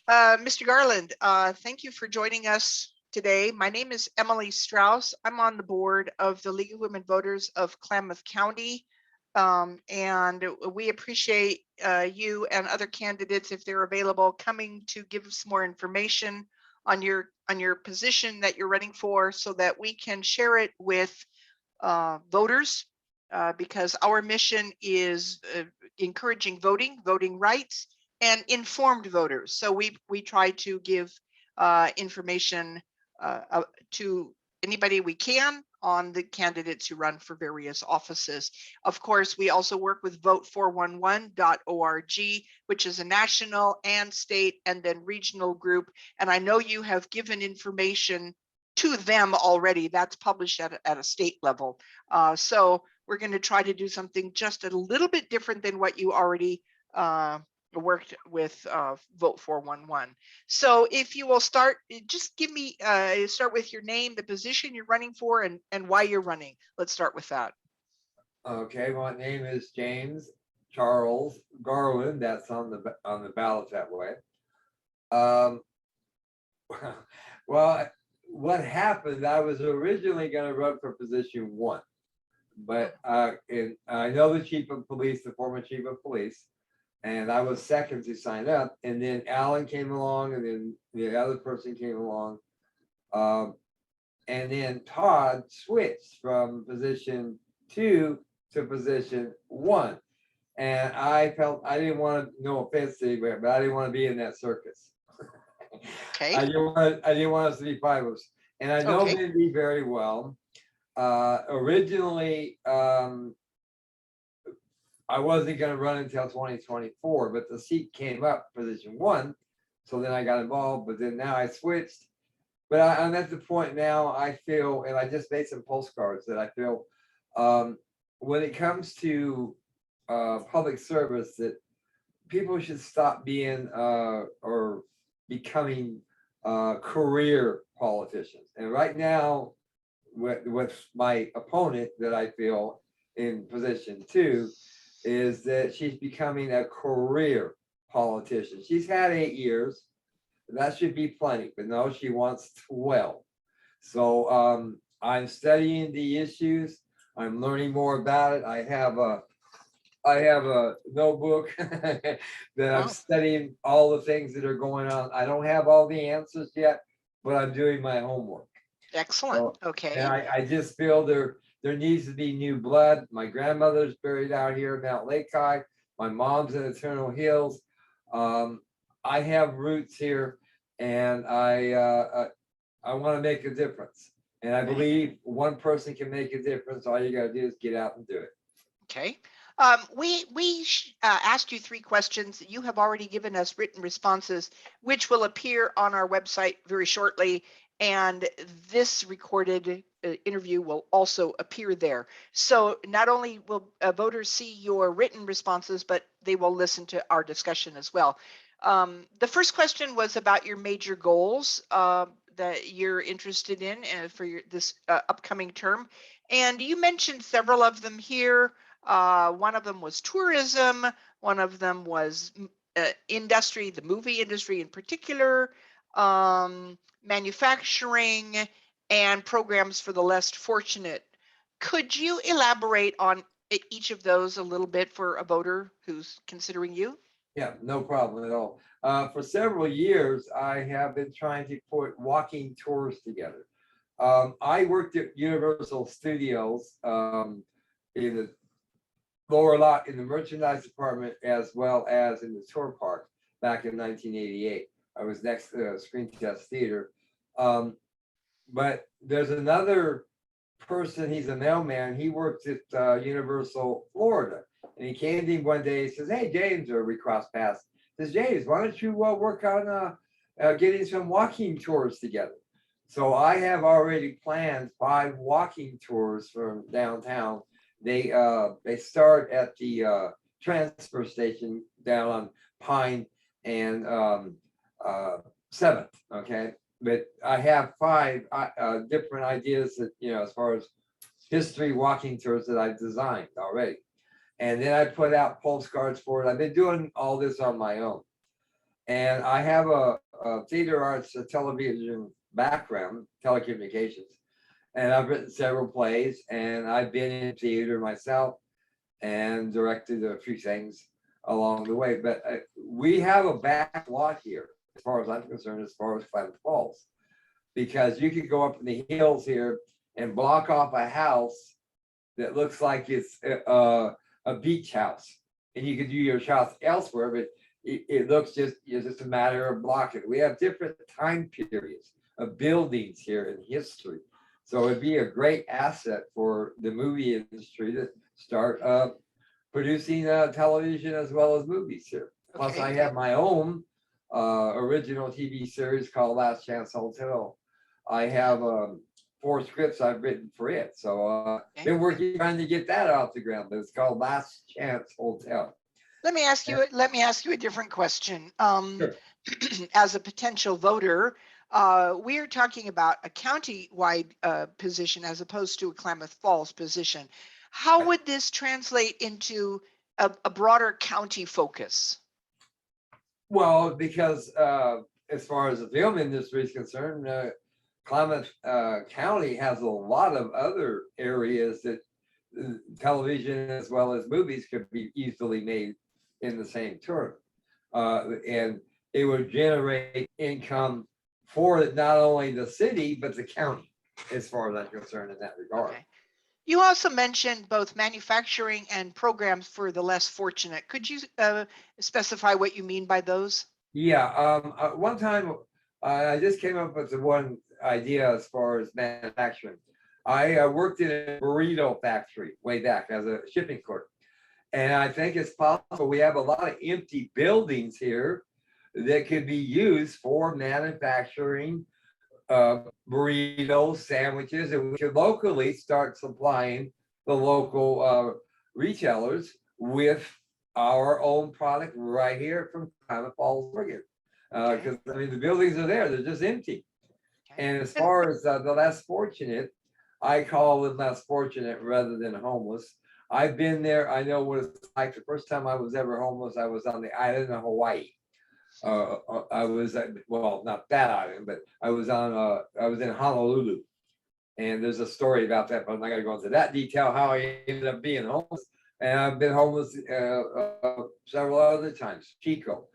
Mr. Garland, thank you for joining us today. My name is Emily Strauss. I'm on the board of the League of Women Voters of Klamath County. And we appreciate you and other candidates, if they're available, coming to give us more information on your position that you're running for, so that we can share it with voters, because our mission is encouraging voting rights, and informed voters. So we try to give information to anybody we can on the candidates who run for various offices. Of course, we also work with vote411.org, which is a national and state and then regional group. And I know you have given information to them already. That's published at a state level. So we're going to try to do something just a little bit different than what you already worked with Vote 411. So if you will start, just give me, start with your name, the position you're running for, and why you're running. Let's start with that. Okay, my name is James Charles Garland. That's on the ballot that way. Well, what happened, I was originally going to run for position 1, but I know the chief of police, the former chief of police, and I was second to sign up. And then Alan came along, and then the other person came along. And then Todd switched from position 2 to position 1. And I felt, I didn't want to, no offense to anybody, but I didn't want to be in that circus. Okay. I didn't want us to be 5 of us. And I know Mindy very well. Originally, I wasn't going to run until 2024, but the seat came up, position 1. So then I got involved, but then now I switched. But I'm at the point now, I feel, and I just made some postcards that I feel, when it comes to public service, that people should stop being or becoming career politicians. And right now, with my opponent that I feel in position 2, is that she's becoming a career politician. She's had 8 years. That should be plenty, but no, she wants 12. So I'm studying the issues. I'm learning more about it. I have a notebook that I'm studying all the things that are going on. I don't have all the answers yet, but I'm doing my homework. Excellent. So, okay. And I just feel there needs to be new blood. My grandmother's buried out here in Mount Lake High. My mom's in Eternal Hills. I have roots here, and I want to make a difference. And I believe one person can make a difference. All you got to do is get out and do it. Okay. We asked you 3 questions. You have already given us written responses, which will appear on our website very shortly. And this recorded interview will also appear there. So not only will voters see your written responses, but they will listen to our discussion as well. The first question was about your major goals that you're interested in for this upcoming term. And you mentioned several of them here. One of them was tourism. One of them was industry, the movie industry in particular, manufacturing, and programs for the less fortunate. Could you elaborate on each of those a little bit for a voter who's considering you? Yeah, no problem at all. For several years, I have been trying to put walking tours together. I worked at Universal Studios in the lower lot in the merchandise department, as well as in the tour park back in 1988. I was next to Screen Test Theater. But there's another person, he's a mailman. He works at Universal Florida. And he came to me one day, he says, "Hey, James," or we crossed paths. He says, "James, why don't you work on getting some walking tours together?" So I have already planned 5 walking tours from downtown. They start at the transfer station down on Pine and 7th, okay? But I have 5 different ideas that, as far as history walking tours that I've designed already. And then I put out postcards for it. I've been doing all this on my own. And I have a theater arts, a television background, telecommunications, and I've written several plays, and I've been in theater myself and directed a few things along the way. But we have a back lot here, as far as I'm concerned, as far as Klamath Falls, because you could go up in the hills here and block off a house that looks like it's a beach house, and you could do your shots elsewhere, but it looks it's just a matter of blocking. We have different time periods of buildings here in history, so it'd be a great asset for the movie industry to start producing television as well as movies here. Plus, Okay. I have my own original TV series called Last Chance Hotel. I have 4 scripts I've written for it. So been working trying to get that off the ground, but it's called Last Chance Hotel. Let me ask you a different question. Sure. As a potential voter, we are talking about a county-wide position as opposed to a Klamath Falls position. How would this translate into a broader county focus? Well, because as far as the film industry is concerned, Klamath County has a lot of other areas that television as well as movies could be easily made in the same term. And it would generate income for not only the city, but the county, as far as I'm concerned in that regard. Okay. You also mentioned both manufacturing and programs for the less fortunate. Could you specify what you mean by those? Yeah, one time I just came up with the one idea as far as manufacturing. I worked in a burrito factory way back as a shipping clerk. And I think it's possible we have a lot of empty buildings here that could be used for manufacturing burritos, sandwiches, and we could locally start supplying the local retailers with our own product right here from Klamath Falls, Oregon. Because I mean, the buildings are there, they're just empty. And as far as the less fortunate, I call them less fortunate rather than homeless. I've been there. I know what it's like. The first time I was ever homeless, I was on the island of Hawaii. I was well, not that island, but I was in Honolulu, and there's a story about that, but I'm not going to go into that detail. How I ended up being homeless, and I've been homeless several other times. Chico.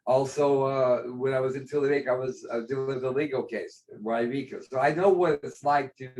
Also, when I was in Tulare, I was dealing with a legal case in Wairika, so I know what it's like to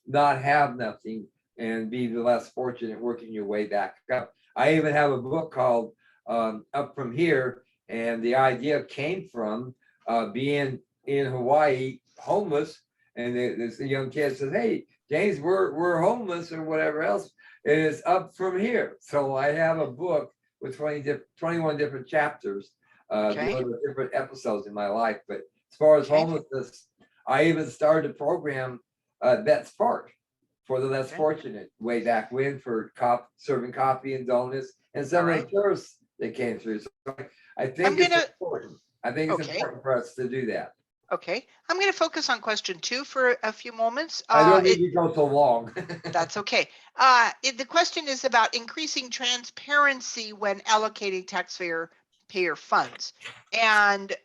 not have nothing and be the less fortunate working your way back up. I even have a book called Up From Here, and the idea came from being in Hawaii homeless, and this young kid says, "Hey, James, we're homeless or whatever else, and it's up from here." So I have a book with 21 different chapters, dealing with different episodes in my life. But as far as homelessness, I even started a program, That's Spark, for the less fortunate way back when, for serving coffee and donuts and some of the tourists that came through. So I think it's important. I think it's important for us to do that. Okay, I'm going to focus on question 2 for a few moments. I don't need to go so long. That's okay. The question is about increasing transparency when allocating taxpayer funds. And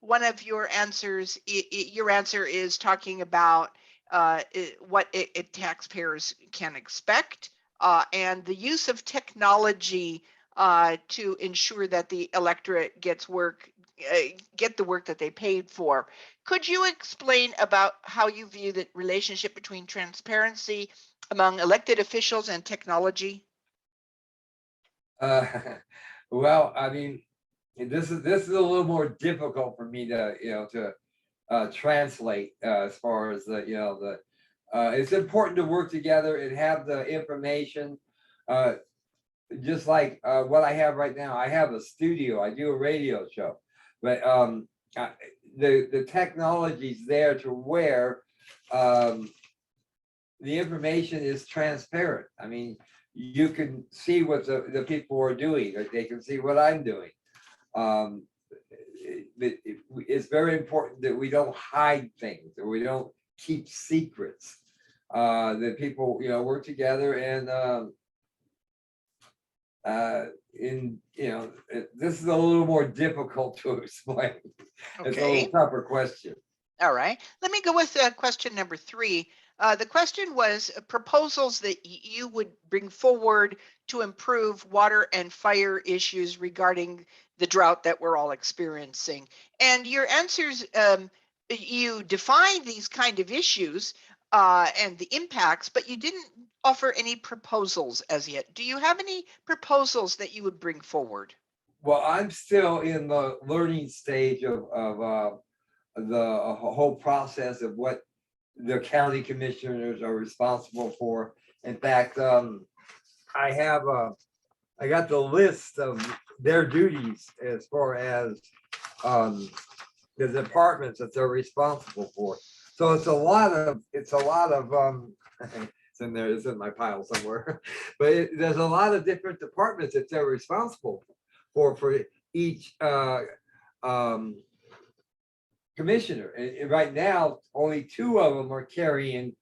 one of your answers, your answer is talking about what taxpayers can expect and the use of technology to ensure that the electorate get the work that they paid for. Could you explain about how you view the relationship between transparency among elected officials and technology? Well, I mean, this is a little more difficult for me to translate as far as it's important to work together and have the information. Just like what I have right now, I have a studio. I do a radio show, but the technology's there to where the information is transparent. I mean, you can see what the people are doing. They can see what I'm doing. It's very important that we don't hide things, that we don't keep secrets. That people work together and this is a little more difficult to explain. It's a Okay. little tougher question. All right. Let me go with question number 3. The question was proposals that you would bring forward to improve water and fire issues regarding the drought that we're all experiencing. And your answers, you defined these kind of issues and the impacts, but you didn't offer any proposals as yet. Do you have any proposals that you would bring forward? Well, I'm still in the learning stage of the whole process of what the county commissioners are responsible for. In fact, I got the list of their duties as far as the departments that they're responsible for. So it's a lot of it's in there, it's in my pile somewhere, but there's a lot of different departments that they're responsible for each commissioner. And right now, only 2 of them are carrying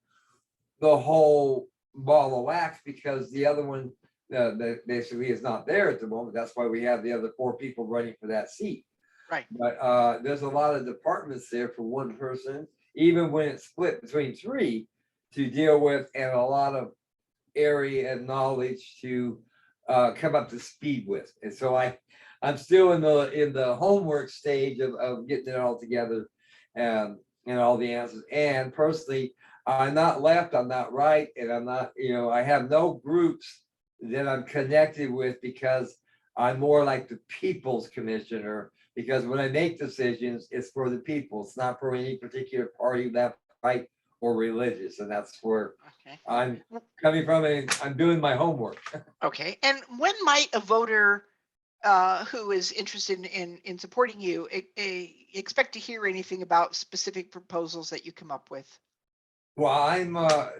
the whole ball of wax because the other one that basically is not there at the moment. That's why we have the other 4 people running for that seat. Right. But there's a lot of departments there for one person, even when it's split between 3 to deal with, and a lot of area and knowledge to come up to speed with. And so I'm still in the homework stage of getting it all together and all the answers. And personally, I'm not left, I'm not right, and I'm not, I have no groups that I'm connected with because I'm more like the people's commissioner. Because when I make decisions, it's for the people. It's not for any particular party, left, right, or religious. And that's where Okay. I'm coming from, and I'm doing my homework. Okay. And when might a voter who is interested in supporting you expect to hear anything about specific proposals that you come up with? Well,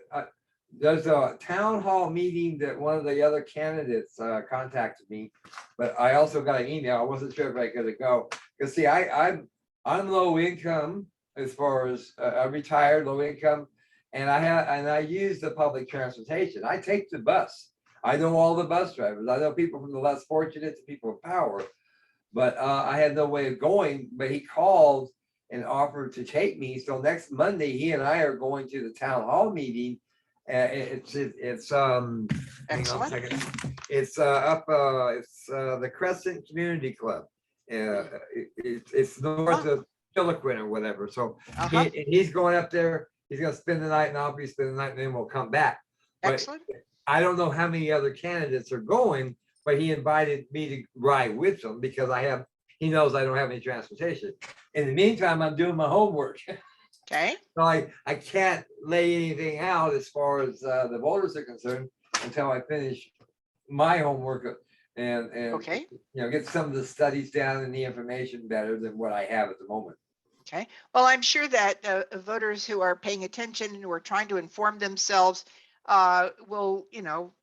there's a town hall meeting that one of the other candidates contacted me, but I also got an email. I wasn't sure if I could go. Because see, I'm low income as far as I'm retired, low income, and I use the public transportation. I take the bus. I know all the bus drivers. I know people from the less fortunate to people of power, but I had no way of going. But he called and offered to take me. So next Monday, he and I are going to the town hall meeting. It's hang on a Excellent. second. It's the Crescent Community Club. It's north of Chiloquin or whatever. So he's going up there. He's going to spend the night, and I'll be spending the night, and then we'll come back. But Excellent. I don't know how many other candidates are going, but he invited me to ride with him because he knows I don't have any transportation. In the meantime, I'm doing my homework. Okay. So I can't lay anything out as far as the voters are concerned until I finish my homework and Okay. get some of the studies down and the information better than what I have at the moment. Okay. Well, I'm sure that voters who are paying attention and who are trying to inform themselves will,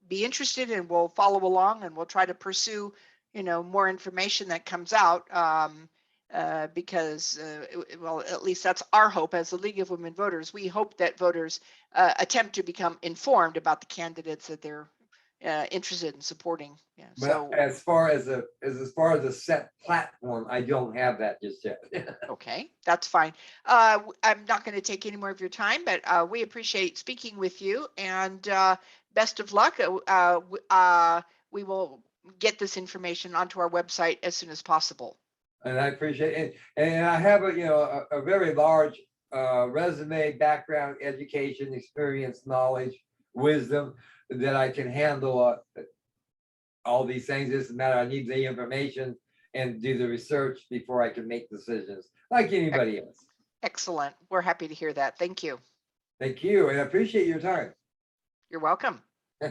be interested and will follow along, and will try to pursue, more information that comes out. Because, well, at least that's our hope as the League of Women Voters. We hope that voters attempt to become informed about the candidates that they're interested in supporting. Yeah. But So as far as a set platform, I don't have that just yet. okay, that's fine. I'm not going to take any more of your time, but we appreciate speaking with you, and best of luck. We will get this information onto our website as soon as possible. And I appreciate it. And I have a very large resume, background, education, experience, knowledge, wisdom that I can handle all these things. It doesn't matter. I need the information and do the research before I can make decisions like anybody else. Excellent. We're happy to hear that. Thank you. Thank you, and I appreciate your time. You're welcome.